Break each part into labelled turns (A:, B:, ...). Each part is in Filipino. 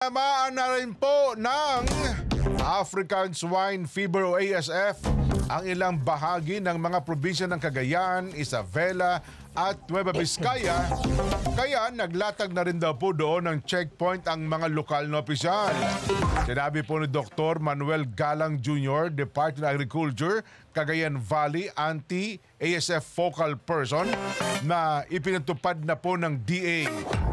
A: Tinamaan na rin po ng African Swine Fever o ASF ang ilang bahagi ng mga probinsya ng Cagayan, Isabela at Nueva Vizcaya. Kaya naglatag na rin daw po doon ng checkpoint ang mga lokal na opisyal. Sinabi po ni Dr. Manuel Galang Jr., Department of Agriculture, Cagayan Valley Anti-ASF Focal Person, na ipinatupad na po ng DA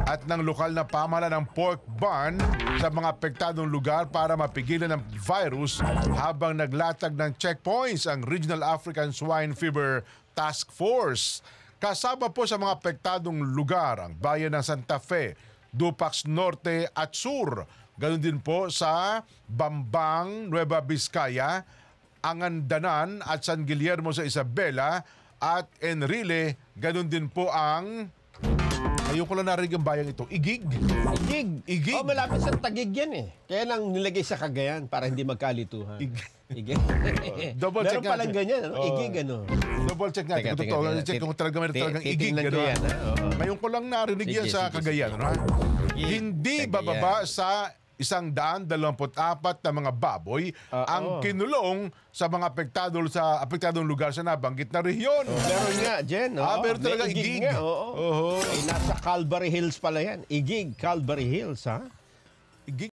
A: at ng lokal na pamahalaan ng pork ban sa mga apektadong lugar para mapigilan ng virus habang naglatag ng checkpoints ang Regional African Swine Fever Task Force. Kasama po sa mga apektadong lugar ang bayan ng Santa Fe, Dupax Norte at Sur. Ganon din po sa Bambang, Nueva Vizcaya, Angandanan at San Guillermo sa Isabela at Enrile. Ganon din po ang... Ayoko lang narinig ang bayang ito. Igig. Igig.
B: Oh, malapit sa Taguig yan eh. Kaya lang nilagay sa Cagayan para hindi magkalituhan. Igig.
A: Double check
B: meron palang ganyan. Ano? Igig ano.
A: Double check natin. Check kung talagang igig. Ngayon ko lang narinig yan sa Cagayan. Hindi bababa sa 124 na mga baboy ang kinulong sa mga apektadong lugar sa nabanggit na rehiyon.
B: Meron nga, Jen.
A: Meron talaga igig.
B: Ay, nasa Calvary Hills pala yan. Igig, Calvary Hills, ha?
A: Igig.